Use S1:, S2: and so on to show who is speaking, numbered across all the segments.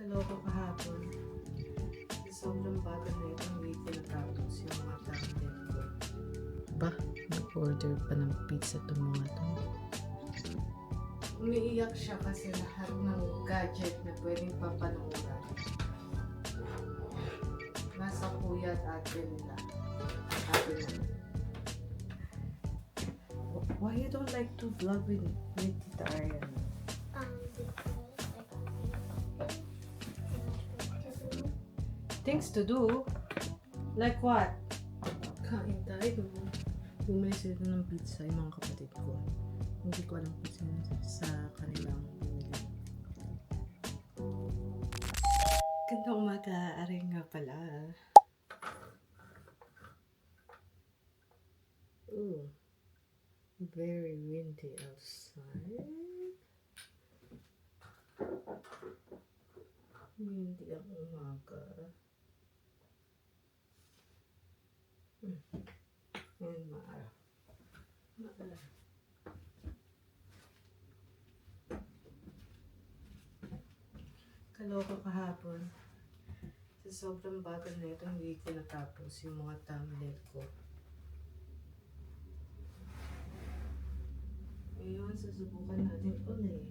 S1: Kaloka kahapon. Sobrang bagal na itong week ko natapos yung mga thumbnail ko. Ba, nag-order pa ng pizza itong mga to. Umiiyak siya kasi lahat ng gadget na pwedeng papanuran nasa kuya at ate nila. Ate nila. Why you don't like to vlog with Tita Ariana? Things to do? Like what? Kain tayo. Bumili sila ng pizza yung mga kapatid ko. Hindi ko alam kung sino sa kanilang bumili. Gandang umaga. Aray nga pala. Ooh. Very windy outside. Windy ang umaga. Ngayon maaraw. Maaraw. Kaloka kahapon. Sa sobrang bagal na itong week ko natapos yung mga thumbnail ko. Ngayon, susubukan natin ulit.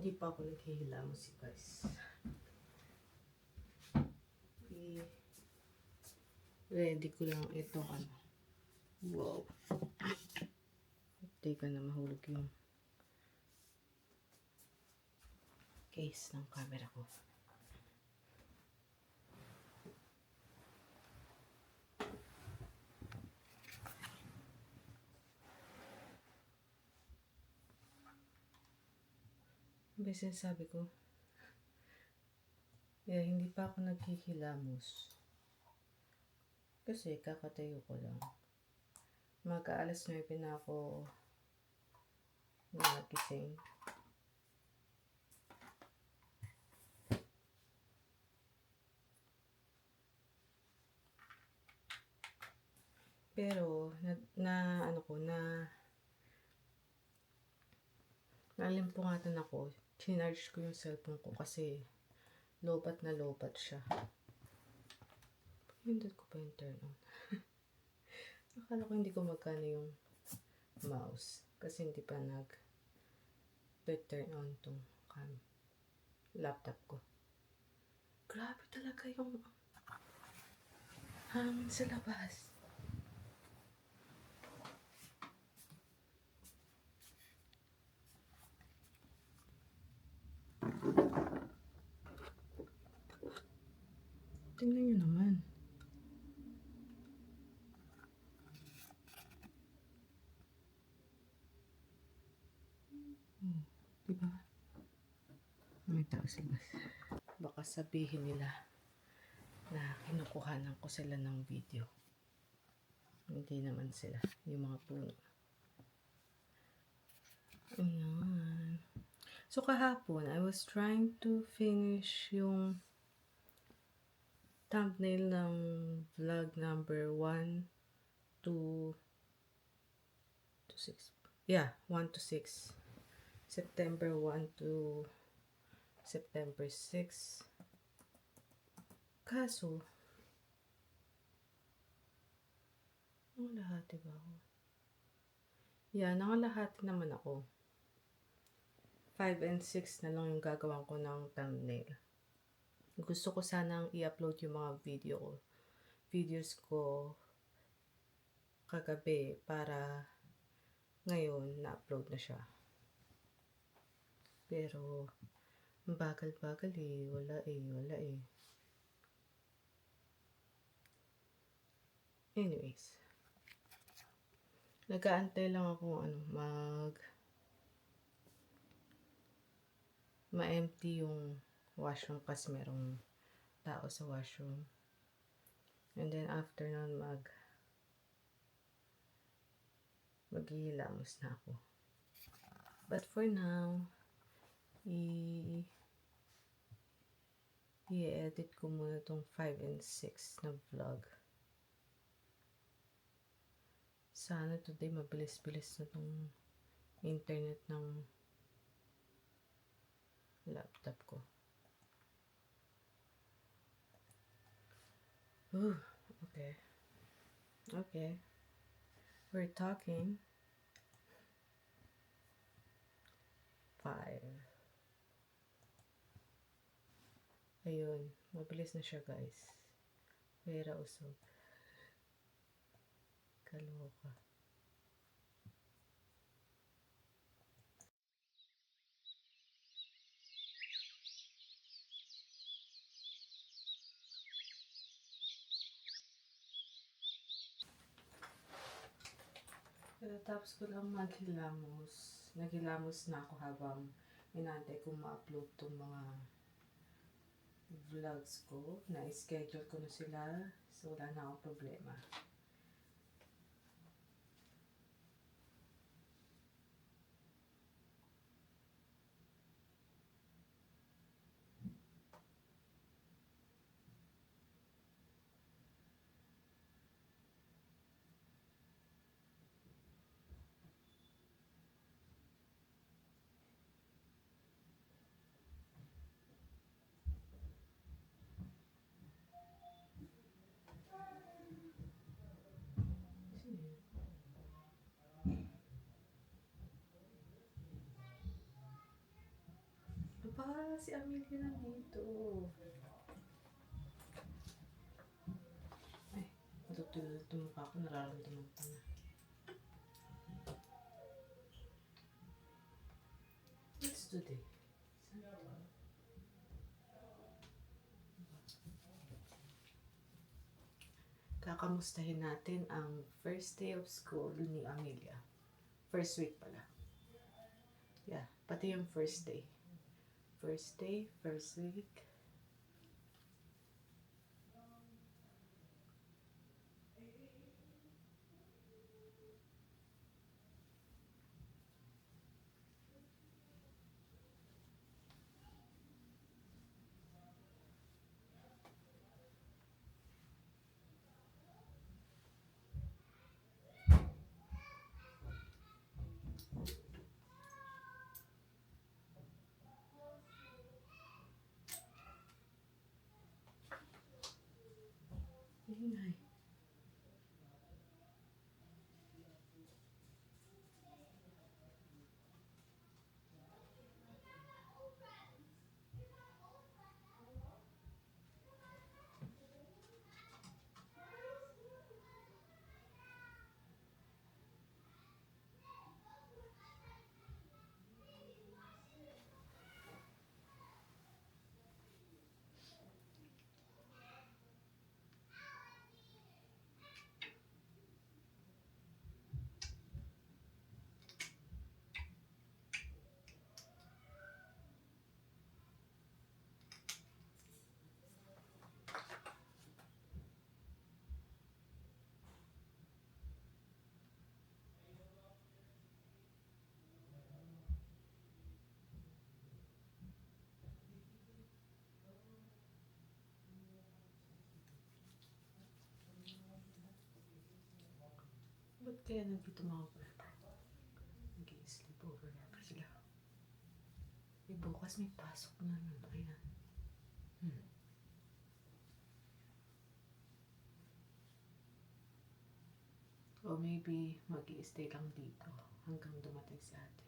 S1: Hindi pa ako naghihilamos guys. Ready ko lang ito ano. Wow. Teka na mahulog yung case ng camera ko. Ano ba sinasabi ko? Hindi pa ako naghihilamos. Kasi kakatayo ko lang. Mag-aalas 9 na ako nagising. Pero nalimpungatan ako. Chinarge ko yung cellphone ko kasi lobat na lobat siya. Pindot ko pa yung turn on. Akala ko hindi ko magkano yung mouse kasi hindi pa nag-turn on tong laptop ko. Grabe talaga yung hangin sa labas. Tingnan nyo naman. Diba? May tao sa labas. Baka sabihin nila na kinukuhanan ko sila ng video. Hindi naman sila. Yung mga puno. Ayan. So kahapon, I was trying to finish yung thumbnail ng vlog number 1 to 6. Yeah, 1 to 6. September 1 to September 6. Kaso, nangalahati ba ako? Yeah, nangalahati naman ako. 5 and 6 na lang yung gagawin ko ng thumbnail. Gusto ko sanang i-upload yung mga videos ko kagabi para ngayon na-upload na siya. Pero bagal-bagal wala eh. Anyways, nag-aantay lang ako ma-empty yung washroom kasi merong tao sa washroom. And then after nun maghihilamos na ako. But for now, i-edit ko muna tong 5 and 6 na vlog. Sana today mabilis-bilis na tong internet ng laptop ko. Okay. Okay. We're talking 5. Ayun. Mabilis na siya, guys. Pera usog. Kaloka. Tapos ko lang maghilamos. Naghilamos na ako habang inantay kong ma-upload tong mga vlogs ko. Na-schedule ko na sila. So, wala na akong problema. Aba, si Amelia nandito. Ay, matutulog itong mukha ko. Nararamdaman ko na. Let's do this. Kakamustahin natin ang first day of school ni Amelia. First week pala. Yeah, pati yung first day. First day, first week. Ingay. Ba't kaya nandito mga bata? Nag-i-sleep over na sila. Eh, bukas may pasok na nun. Ayan. O maybe mag-i-stay lang dito hanggang dumating si ate.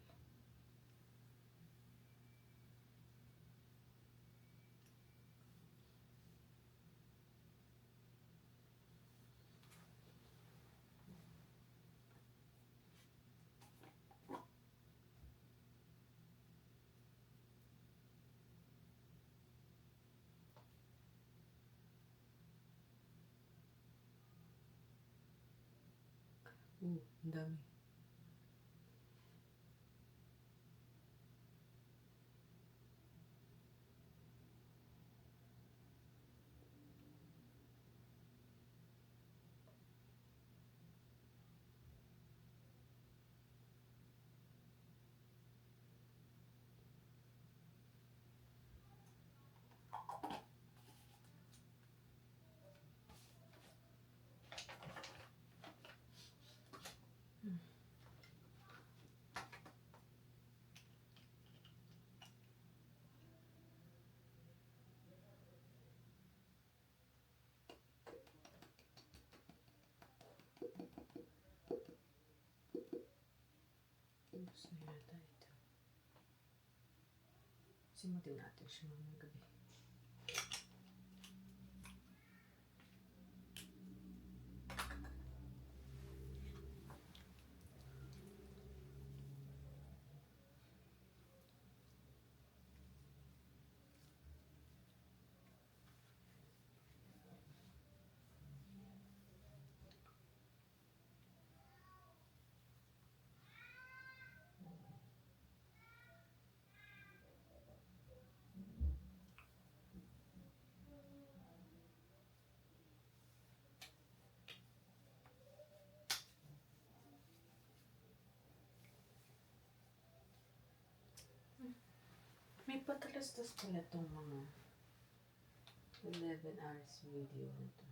S1: Ang dami. Tapos na yata ito. Simutin natin siya mamang gabi. May pagkalastas pala itong mga 11 hours video na to.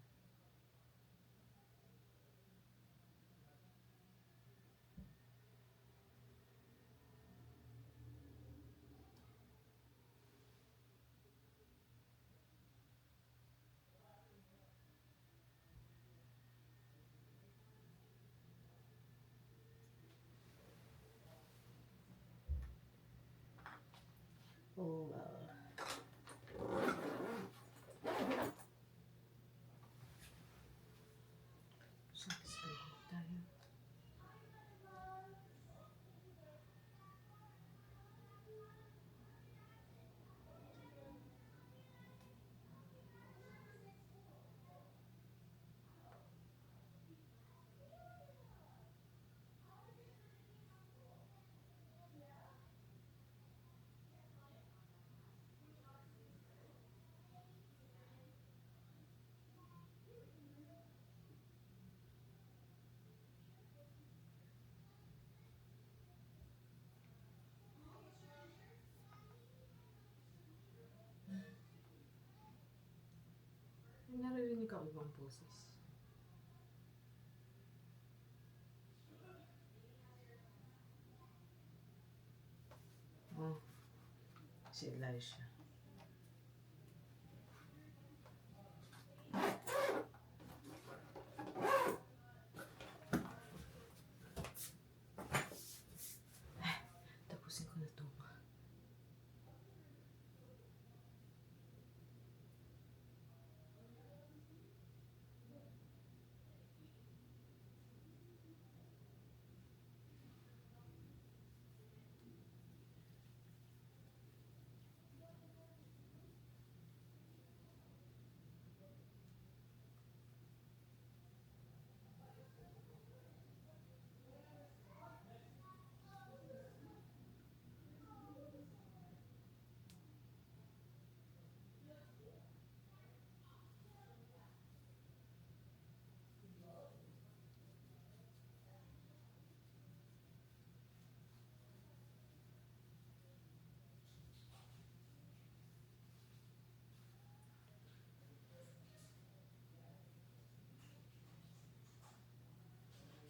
S1: Oh well. Satisfied tayo. May naririnig ako ibang boses. Oh, si Elisha. Tapusin ko na ito.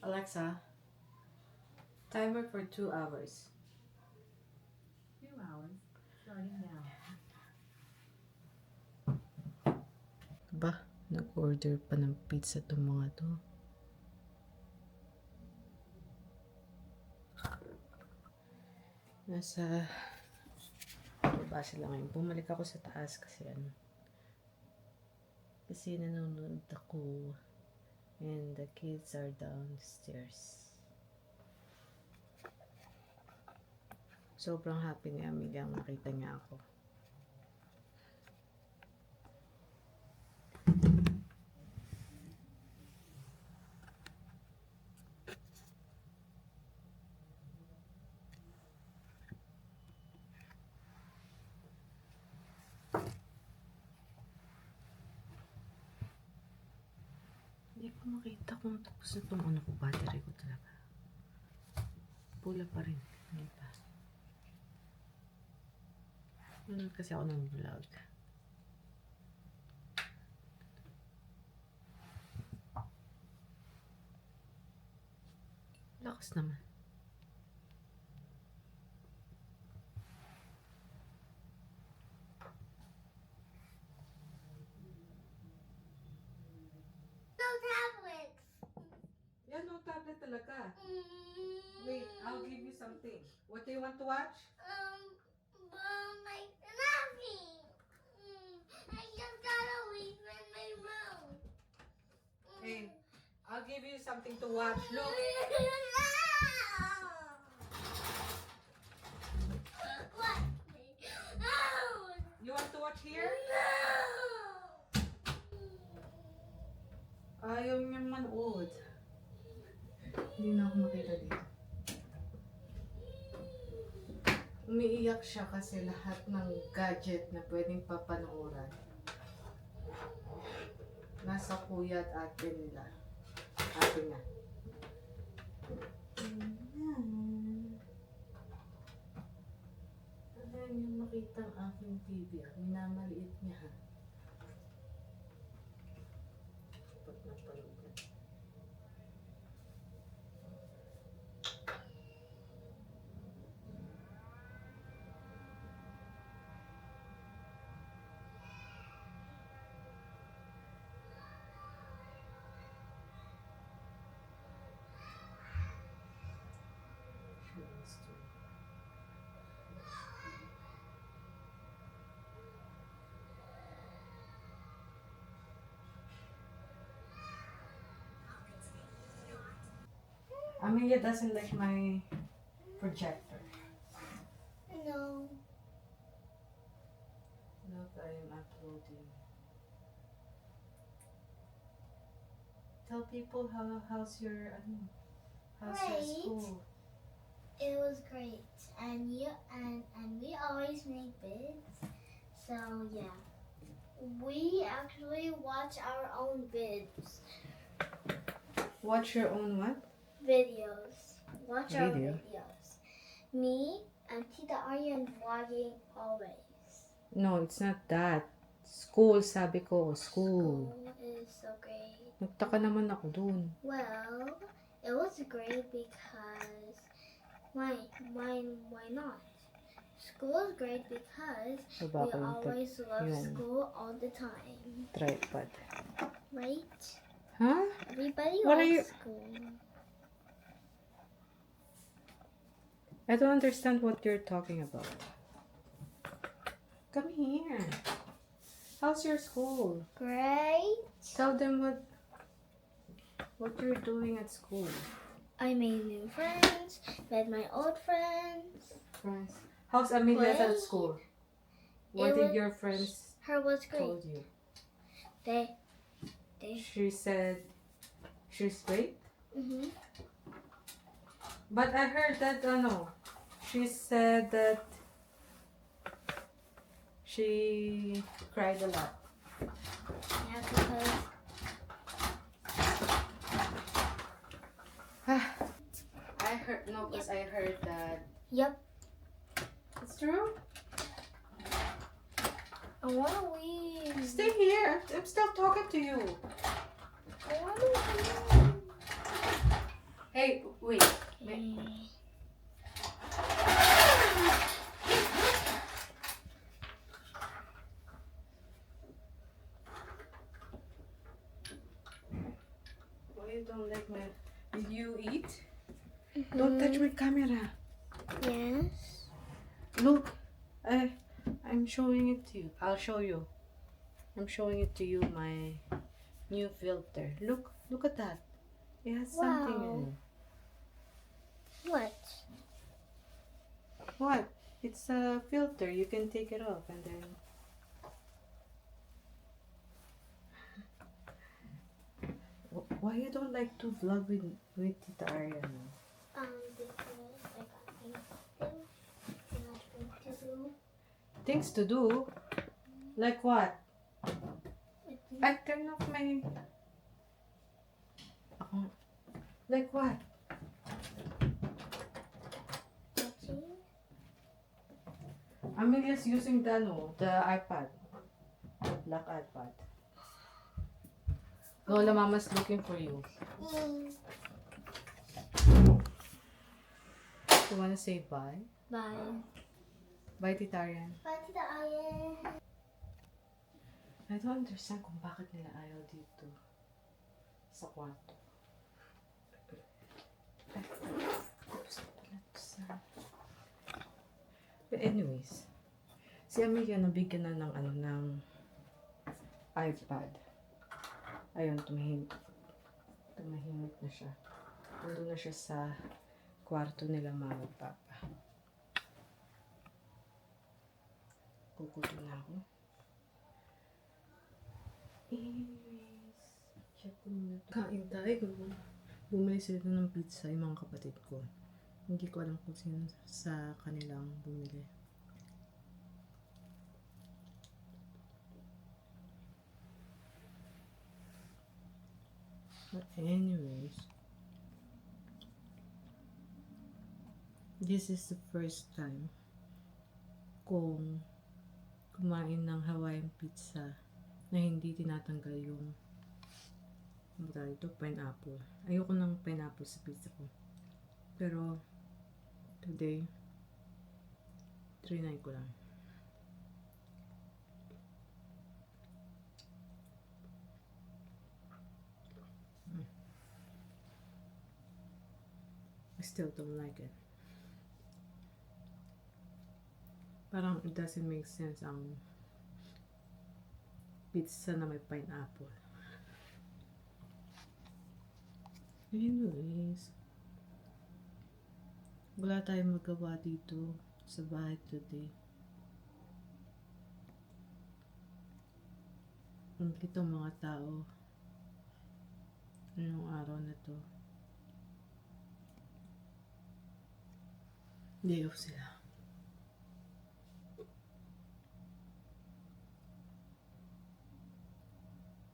S1: Alexa, timer for 2 hours.
S2: 2 hours, starting now.
S1: Ba, nag-order pa ng pizza itong mga to. Nasa baba sila ngayon. Bumalik ako sa taas kasi kasi nanonood ako and the kids are downstairs. Sobrang happy ni Amigang nakita niya ako. Hindi ko makita kung tapos na itong ano ko, battery ko talaga. Pula pa rin. Hindi pa. Nanonood kasi ako ng vlog. Lakas naman.
S3: No tablets.
S1: Yan o, tablet talaga. Wait, I'll give you something. What do you want to watch?
S3: Like nothing. I just gotta leave in my room.
S1: Hey, I'll give you something to watch. Look.
S3: What? No.
S1: You want to watch here?
S3: No.
S1: Ayaw niya manood. Hindi na ako makita dito. Umiiyak siya kasi lahat ng gadget na pwedeng papanooran nasa kuya at ate nila. Ate niya. Ayaw niya makita ang aking TV. Minamaliit niya. Dapat napanood. She wants to. Amelia doesn't like my projector.
S3: No.
S1: Look, I am uploading. Tell people how's your
S3: Great.
S1: school?
S3: It was great, and we always make vids. So yeah, we actually watch our own vids,
S1: Watch your own what?
S3: videos. Watch our
S1: Video?
S3: videos. Me and Tita Aryan vlogging always.
S1: No, it's not that. School, sabi ko. School.
S3: School is so great.
S1: Nagtaka naman ako dun.
S3: Well, it was great because why not? School is great because
S1: Baba
S3: we
S1: ko yung
S3: always love
S1: yung
S3: school all the time,
S1: tripod.
S3: right?
S1: Huh?
S3: Everybody
S1: What are
S3: likes school.
S1: I don't understand what you're talking about. Come here. How's your school?
S3: Great.
S1: Tell them what you're doing at school.
S3: I made new friends, met my old friends.
S1: Friends. How's Amelia at
S3: Great.
S1: school? What
S3: It
S1: did
S3: was-
S1: your friends
S3: Her was great.
S1: told you?
S3: They.
S1: She said she's great?
S3: Mhm.
S1: But I heard that, she said that she cried a lot.
S3: Yeah, because
S1: I heard that.
S3: yep.
S1: It's true?
S3: I wanna leave.
S1: Stay here. I'm still talking to you.
S3: I wanna leave.
S1: Hey, wait. Why you don't like my... Did you eat? Don't touch my camera.
S3: Yes.
S1: Look, I'm showing it to you. I'll show you. I'm showing it to you, my new filter. Look at that. It has something in
S3: Wow.
S1: it.
S3: What?
S1: What? It's a filter. You can take it off and then... Why you don't like to vlog with Tita Ariana?
S3: Because I got things to do.
S1: Things to do? Like what?
S3: I think
S1: I turn off my... Like what?
S3: watching.
S1: Amelia's using the iPad. The black iPad. Lola Mama's looking for you. You wanna say bye?
S3: Bye.
S1: Bye, Tita Arian.
S3: Bye, Tita Ayan.
S1: I don't understand kung bakit nila ayaw dito sa kwarto. Oops. anyways, si Amelia nabigyan na ng ng iPad. Ayun, tumahimik na siya. Nandun na siya sa kwarto nila mama at papa. Kukuto na ako. Anyways, check ko muna. Kain tayo. Bumili sila ng pizza yung mga kapatid ko. Hindi ko alam kung sino sa kanilang bumili. But anyways, this is the first time kung kumain ng Hawaiian pizza na hindi tinatanggal yung pineapple. Ayoko ng pineapple sa pizza ko. Pero today, trinay ko lang. I still don't like it. Parang it doesn't make sense ang pizza na may pineapple. Anyways, wala tayong magawa dito sa bahay today. Nakita mga tao ngayong araw na to. Day off sila.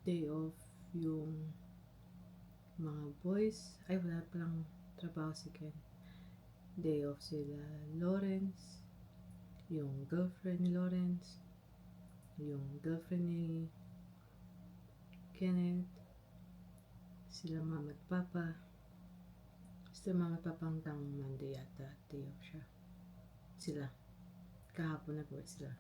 S1: Day off yung mga boys. Ay, wala palang trabaho si Ken. Day off sila Lawrence, yung girlfriend ni Lawrence, yung girlfriend ni Kenneth, sila mama at papa. Sila mama at papa hanggang Monday yata, day off siya. Sila. Kahapon nag-work sila.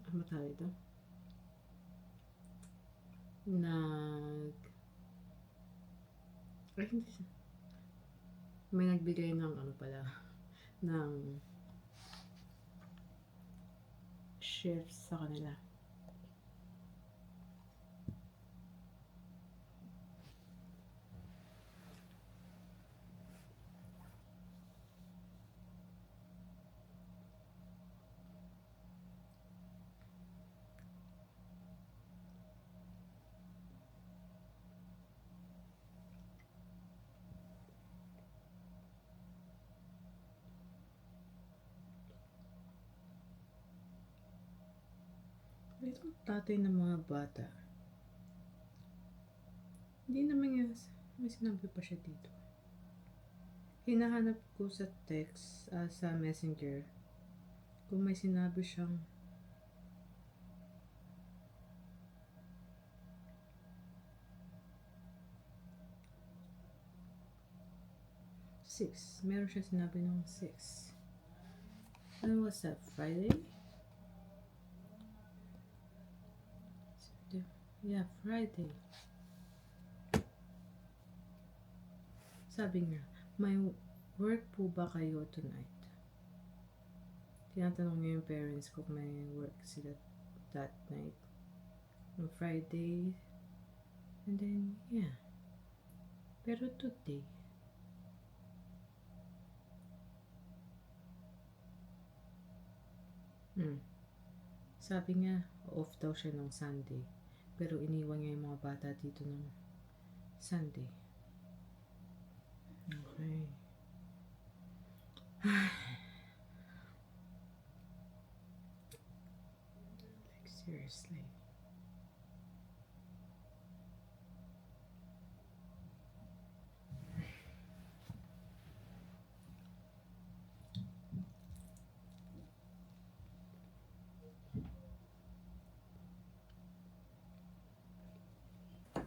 S1: Ano tawag ito? Ay, hindi siya. May nagbigay ng ng shifts sa kanila. Itong tatay ng mga bata. Hindi naman yan. May sinabi pa siya dito. Hinahanap ko sa text, sa messenger, kung may sinabi siyang six. Meron siya sinabi ng 6. Ano was that? Friday? Yeah, Friday. Sabi niya, may work po ba kayo tonight? Tinatanong niya yung parents ko kung may work sila that night. On Friday. And then, yeah. Pero today, sabi niya, off daw siya ng Sunday. Pero iniwan niya yung mga bata dito ng Sunday. Okay. Like, seriously.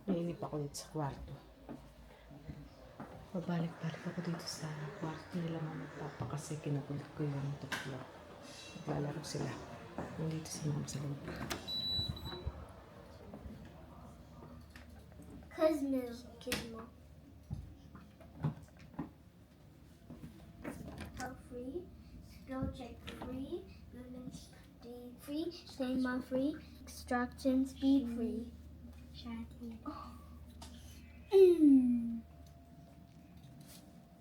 S1: Nainip ako dito sa kwarto. Pabalik-balik ako dito sa kwarto nila mama at papa kasi kinakulit ko yung tatlo. Naglalaro sila. Nandito si mama sa loob.
S3: Gizmo. Help free. Skill check free. Movement speed free. Stamina free. Extraction speed free.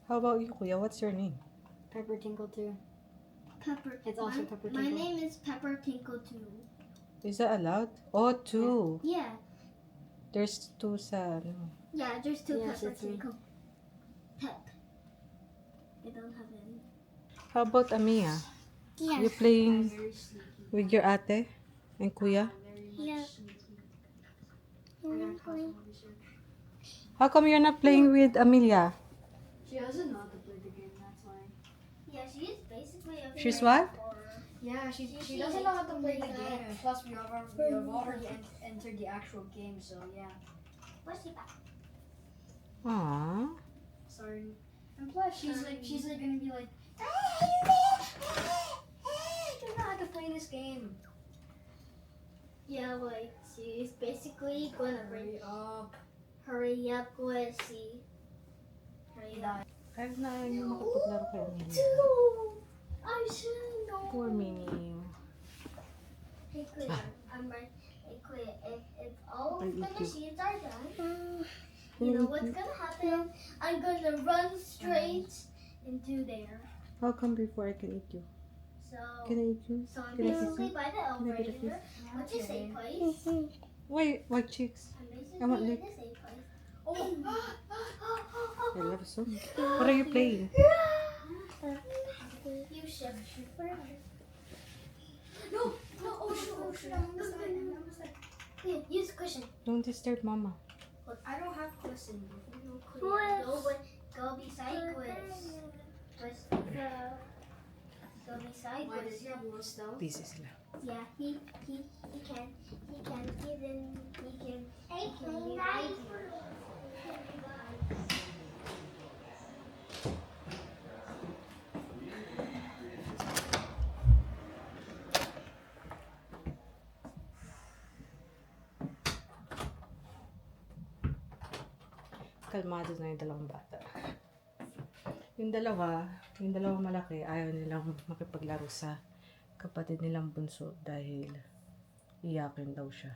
S1: How about you, Kuya? What's your name?
S4: Pepper Tinkle too.
S3: Pepper.
S4: It's also Pepper
S3: My
S4: Tinkle.
S3: name is Pepper Tinkle too.
S1: Is that allowed? Oh, two.
S3: Yeah.
S1: There's two sa, ano.
S3: Yeah, there's two
S4: Yes,
S3: Pepper
S4: it's me.
S3: Tinkle. Pep. I don't have any.
S1: How about Amia?
S3: Yeah.
S1: You playing
S4: Very sneaky.
S1: with your ate and Kuya?
S4: Very much
S3: Yeah.
S4: sneaky. I gotta cause more research.
S1: How come you're not playing with Amelia?
S4: She doesn't know how to play the game, that's why.
S3: Yeah, she's basically a
S1: She's
S3: fairy
S1: what?
S3: horror.
S4: Yeah, she
S3: She
S4: doesn't know how to play the
S3: hates
S4: game. And plus, we have already entered the actual game, so yeah.
S3: What's she back?
S1: Aww.
S4: Sorry. And plus, she's like gonna be like, "Hey, you don't know how to play this game."
S3: Yeah, like she's basically gonna bring
S4: Hurry up.
S3: hurry up, Gwesi. Hurry up.
S1: Kahit na yun makapaglaro kay Amelia.
S3: Two. I should know.
S1: Poor Minnie.
S3: Hey, Claire, I'm right. Hey, Claire, if all
S1: I
S3: of the
S1: eat you.
S3: machines are done, you know what's gonna happen? I'm gonna run straight into there.
S1: How come before I can eat you?
S3: So,
S1: Can I eat you?
S3: so I'm
S1: Can I kiss
S3: basically
S1: you?
S3: by the
S1: Can I get a
S3: elevator. What's your safe place?
S1: Wait, white chicks.
S3: I'm
S1: I want
S3: basically in
S1: lick.
S3: the safe place.
S1: I love so much. What are you playing?
S3: You should shoot forever.
S4: No, oh shoot, I'm almost dead. I'm almost dead.
S3: Here, use cushion.
S1: Don't disturb Mama.
S4: I don't have cushion.
S3: Go beside Quiz. Quiz, go beside
S4: Why
S3: Quiz.
S4: does he have more stealth?
S1: Busy sila.
S3: Yeah, he can even he can revive you.
S1: Kalmado na yung dalawang bata. Yung dalawang malaki, ayaw nilang makipaglaro sa kapatid nilang bunso dahil iyakin daw siya.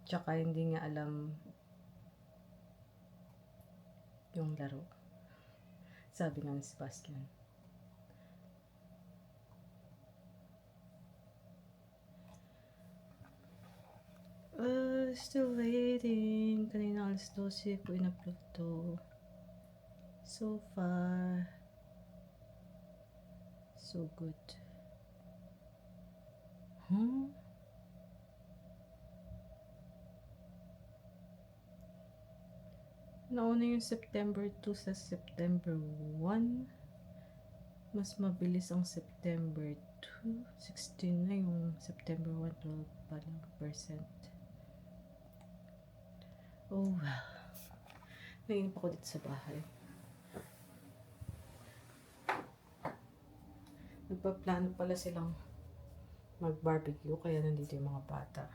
S1: Tsaka hindi niya alam yung laro. Sabi nga ni Sebastian. Still waiting. Kanina alas 12 ko in-upload to. So far, so good. Huh? Nauna yung September 2 sa September 1. Mas mabilis ang September 2. 16 na yung September 1. 12 pa lang percent. Oh well. Nainip ako dito sa bahay. Nagpaplano pala silang mag-barbecue kaya nandito yung mga bata.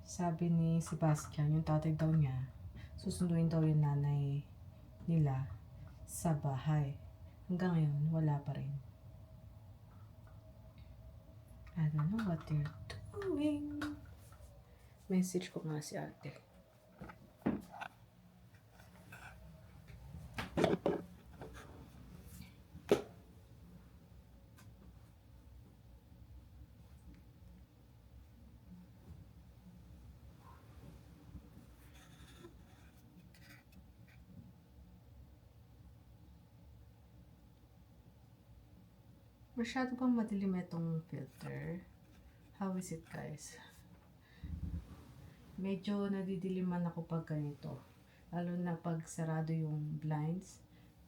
S1: Sabi ni Sebastian, yung tatay daw niya, susunduin daw yung nanay nila sa bahay. Hanggang ngayon, wala pa rin. I don't know what they're doing. Message ko nga si ate. Masyado bang madilim itong filter? How is it, guys? Medyo nadidiliman ako pag ganito. Lalo na pag sarado yung blinds.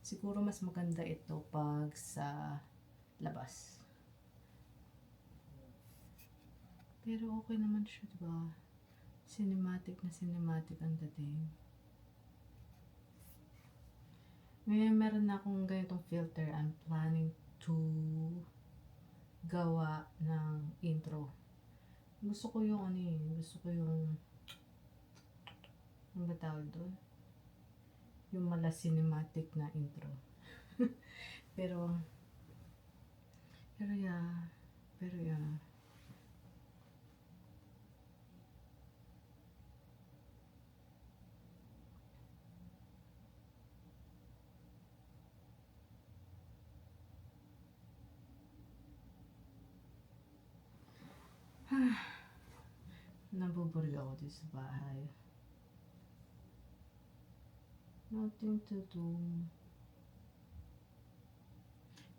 S1: Siguro mas maganda ito pag sa labas. Pero okay naman siya, diba? Cinematic na cinematic ang dating. Ngayon meron na akong ganitong filter. I'm planning to gawa ng intro. Gusto ko yung gusto ko yung Ano ba tawag doon? Yung mala cinematic na intro. pero yeah. Pero yeah. Nabuburig ako dito sa bahay. Nothing to do.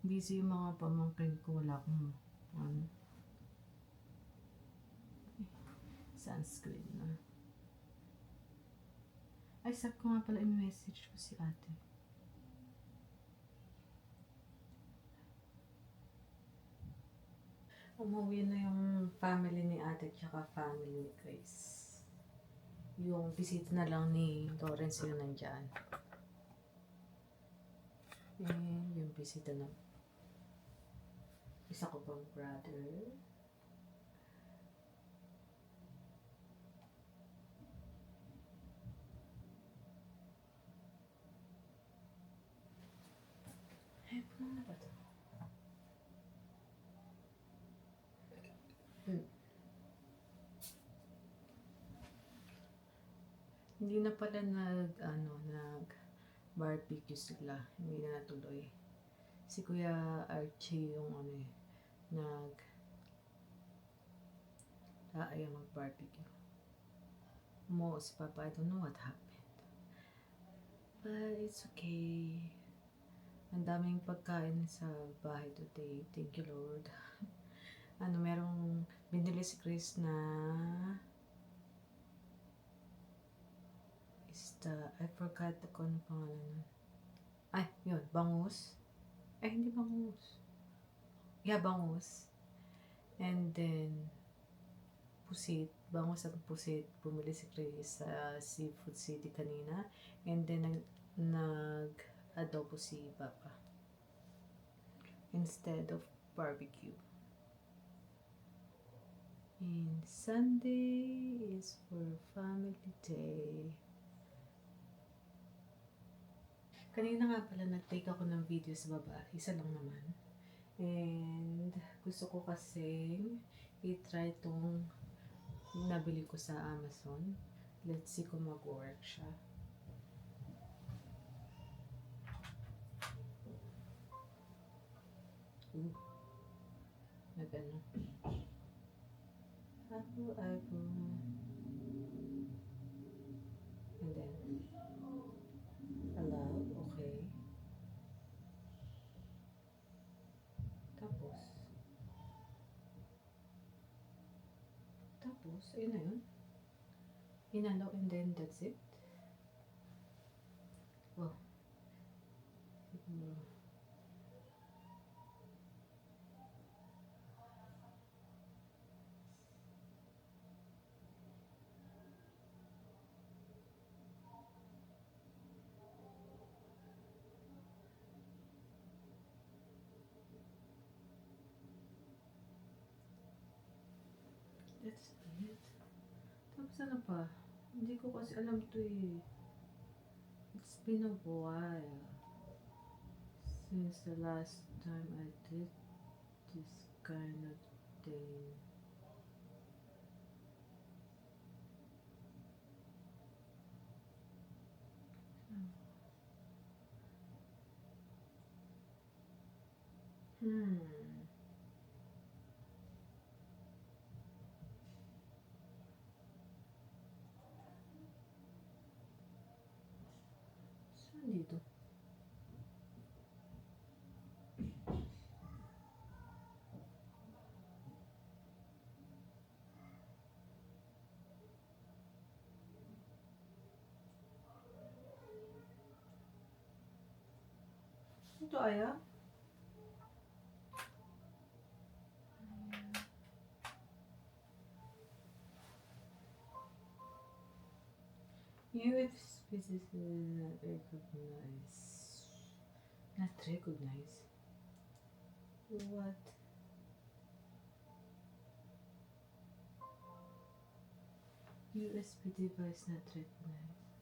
S1: Busy yung mga pamangkin ko. Wala akong sunscreen na. Ay, sabi ko nga pala i-message ko si ate. Umuwi na yung family ni ate tsaka family ni Chris. Yung bisita na lang ni Lawrence yung nandyan. And yung bisita na isa ko pang brother. Ay, puno na ba ito? Hindi na pala nag barbecue sila. Hindi na natuloy. Si Kuya Archie yung ayaw mag-barbecue. Mo si Papa, I don't know what happened. But it's okay. Ang daming pagkain sa bahay today. Thank you, Lord. Merong binili si Chris na I forgot kung ano pangalan nun. Ay, yun, bangus. Ay, hindi bangus. Yeah, bangus. And then, pusit. Bangus at pusit. Bumili si Chris sa Seafood City kanina. And then, nag-adobo si Papa. Instead of barbecue. And Sunday is for family day. Kanina nga pala nag-take ako ng video sa baba. Isa lang naman. And gusto ko kasing i-try itong nabili ko sa Amazon. Let's see kung mag-work siya. Nag-ano. Apple. And then, allow. Okay. Tapos, ayun na yun. Inalaw and then that's it. Wow. That's it. Tapos ano pa? Hindi ko kasi alam to eh. It's been a while since the last time I did this kind of thing. Saan dito? Ito aya? If species not recognized. Not recognized? What? USB device not recognized.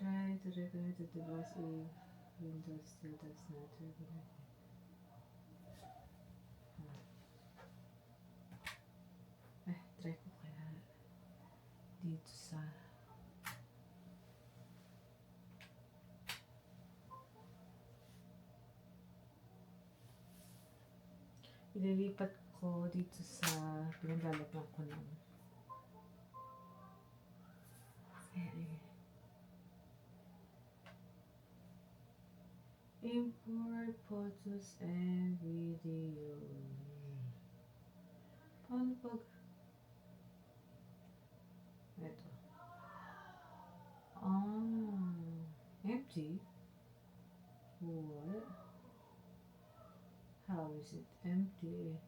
S1: Try to reconnect the device if Windows still does not reconnect. Try ko kaya dito sa ililipat ko dito sa pinaglalagyan ko ng import photos and video. Paano pag ito? Empty? What? How is it empty?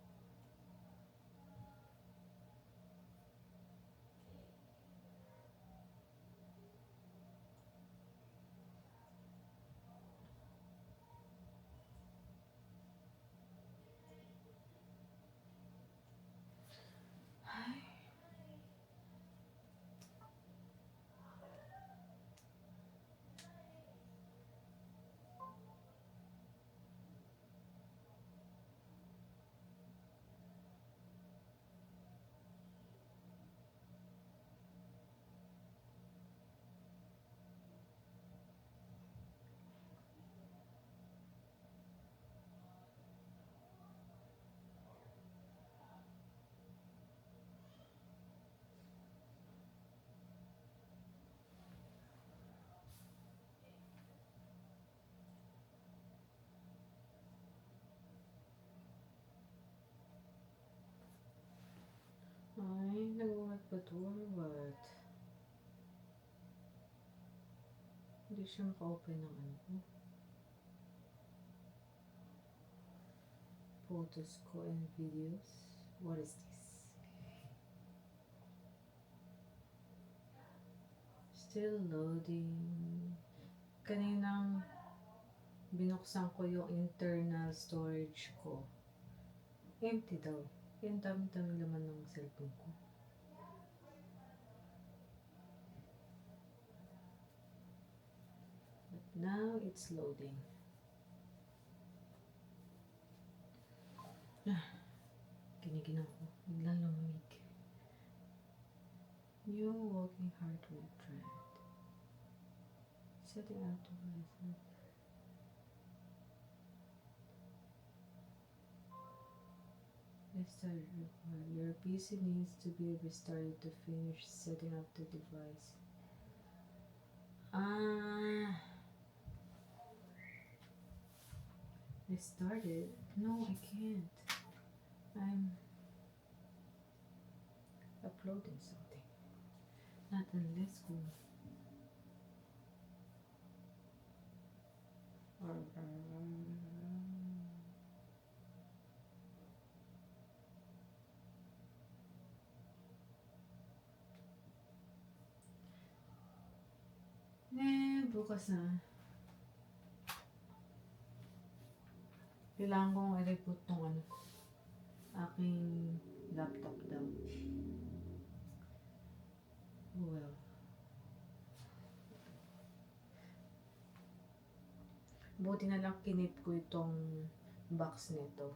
S1: Ay, nag-work ba to or what? Hindi siya maka-open ng ano ko. Photos ko and videos. What is this? Still loading. Kaninang binuksan ko yung internal storage ko. Empty daw. Yung dami-dami laman ng cellphone ko. But now it's loading. Kiniginaw ko. Biglang lumamig. New walking heart rate trend. Setting out device. Restart required. Your PC needs to be restarted to finish setting up the device. Restarted? No, I can't. I'm uploading something. Not unless ko. Bukas na. Kailangan kong i-reboot tong ano, aking laptop daw. Well. Buti na lang kinip ko itong box nito.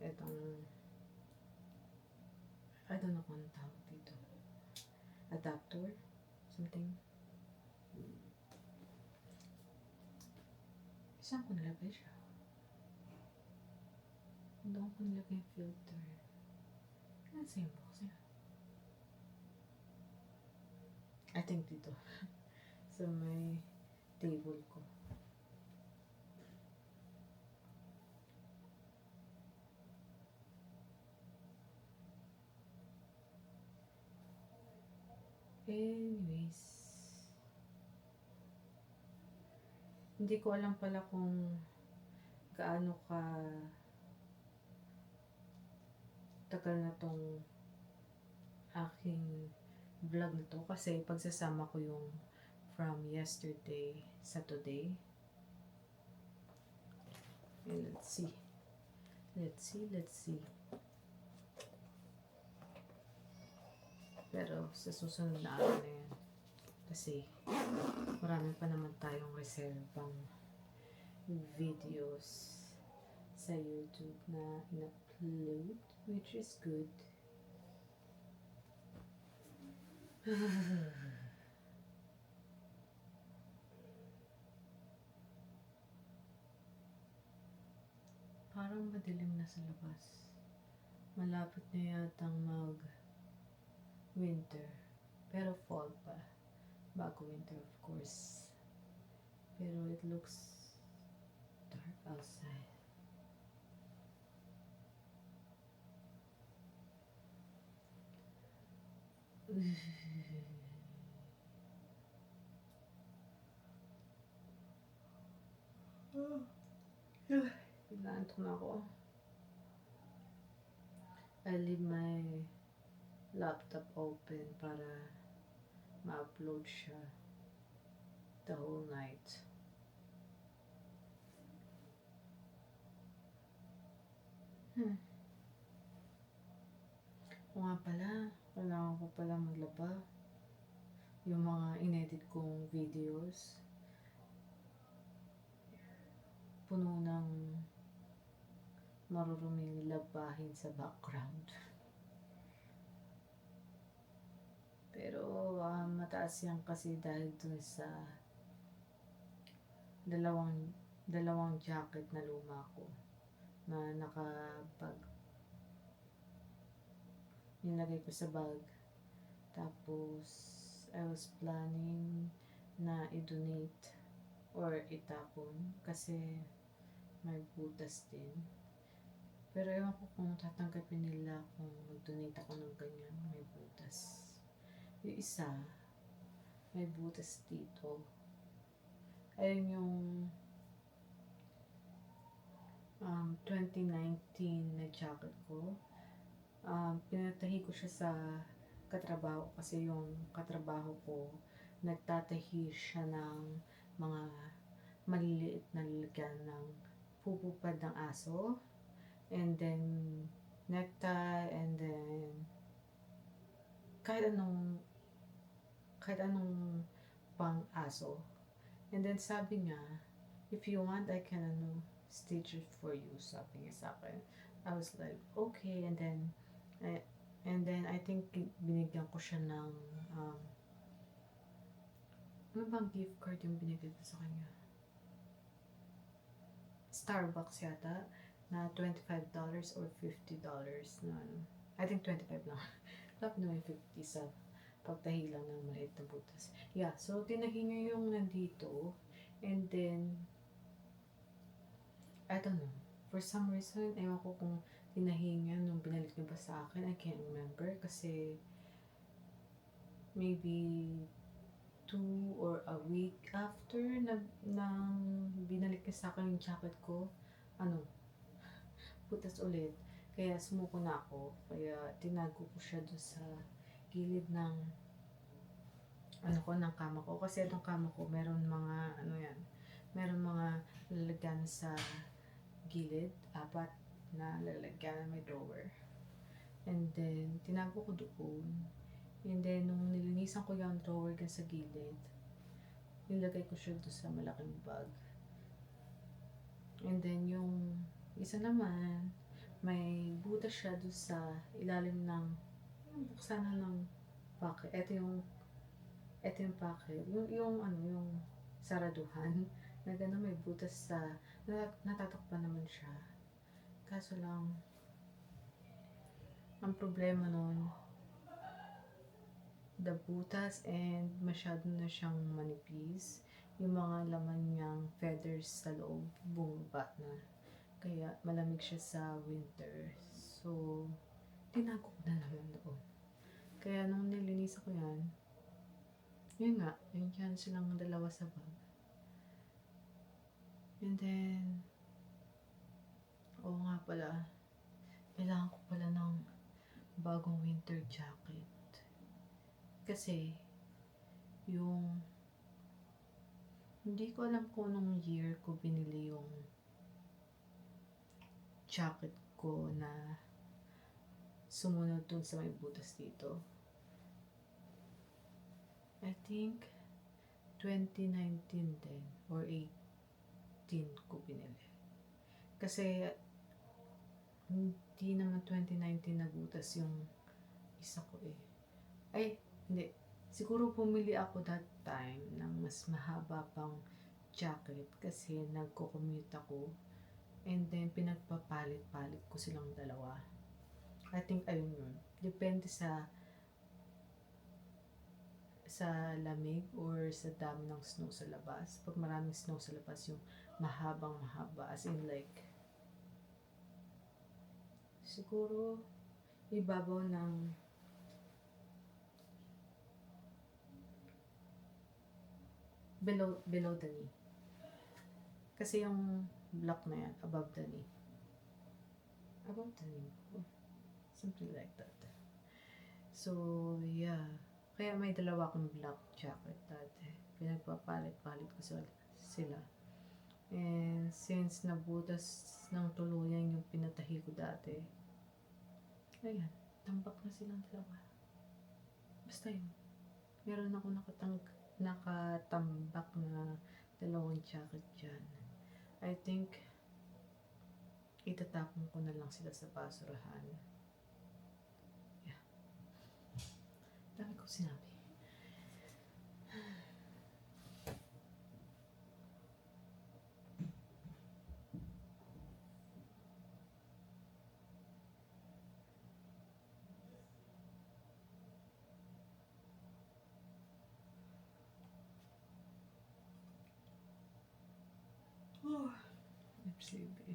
S1: Itong, I don't know kung anong tawag dito. Adapter? Something. Saan ko nilagay siya? Doon ko nilagay yung filter. Nasa yung box niya? I think dito. Sa may table ko. Anyways. Hindi ko alam pala kung gaano ka tagal na tong aking vlog na to kasi pagsasama ko yung from yesterday sa today. And let's see. Pero sa susunod na araw na yan. Kasi marami pa naman tayong reservang videos sa YouTube na in-upload, which is good. Parang madilim na sa labas. Malapit na yatang mag-winter. Pero fall pa. Bago winter, of course. Pero it looks dark outside. Inaantok na ako. I leave my laptop open para ma-upload siya the whole night. O nga pala, kailangan ko pala maglaba yung mga inedit kong videos. Puno ng maruruming labahin sa background. Pero mataas yan kasi dahil dun sa dalawang jacket na luma ko na nakabag. Nilagay ko sa bag. Tapos I was planning na i-donate or itapon kasi may butas din. Pero ewan ko kung tatanggapin nila kung mag-donate ako ng ganyan, may butas. Yung isa, may butas dito. Ayun yung 2019 na jacket ko. Pinatahi ko siya sa katrabaho kasi yung katrabaho ko nagtatahi siya ng mga maliliit na lalagyan ng pupupad ng aso, and then necktie, and then kahit anong pang aso. And then sabi niya, if you want, I can stitch it for you, sabi niya sa akin. I was like, okay. And then I think binigyan ko siya ng ano bang gift card yung binigay ko sa kanya? Starbucks yata na $25 or $50 na I think 25 lang. Dapat naman 50 sa pagtahi lang ng maliit na butas. Yeah, so tinahi niya yung nandito, and then I don't know, for some reason, ewan ko kung tinahi niya nung binalik niya ba sa akin, I can't remember kasi maybe 2 or a week after nang binalik niya sa akin yung jacket ko, butas ulit. Kaya sumuko na ako. Kaya tinago ko siya doon sa gilid ng ng kama ko. Kasi itong kama ko, meron mga meron mga lalagyan sa gilid, 4 na lalagyan, may drawer. And then tinago ko doon. And then nung nilinisan ko yung drawer dyan sa gilid, nilagay ko siya doon sa malaking bag. And then yung isa naman, may butas siya doon sa ilalim ng buksan ng pocket. Ito yung pocket. Yung saraduhan. Na gano'n may butas sa, natatakpan naman siya. Kaso lang, ang problema nun, the butas and masyado na siyang manipis. Yung mga laman niyang feathers sa loob, bumaba na. Kaya malamig siya sa winter. So, tinago ko na naman doon. Kaya nung nilinisan ko yan, yun nga, yun yan silang dalawa sa bag. And then, oo nga pala, kailangan ko pala ng bagong winter jacket. Kasi, hindi ko alam kung anong year ko binili yung jacket ko na sumunod dun sa may butas dito. I think 2019 din or 18 ko binili. Kasi hindi naman 2019 nagutas yung isa ko eh. Ay, hindi. Siguro pumili ako that time ng mas mahaba pang jacket kasi nagko-commute ako and then pinagpapalit-palit ko silang dalawa. I think ayun yun. Depende sa lamig or sa dami ng snow sa labas. Pag maraming snow sa labas, yung mahabang mahaba. As in like, siguro, ibabaw ng below the knee. Kasi yung black na yan, above the knee. Above the knee. Something like that. So, yeah. Kaya may dalawa akong black jacket dati. Pinagpapalit-palit ko sila. And since nabutas ng tuluyan yung pinatahi ko dati, ayan, tambak na silang dalawa. Basta yun. Meron ako nakatambak na dalawang jacket dyan. I think, itatapon ko na lang sila sa basurahan. Yeah. Dami ko sinabi. Oh, sleepy.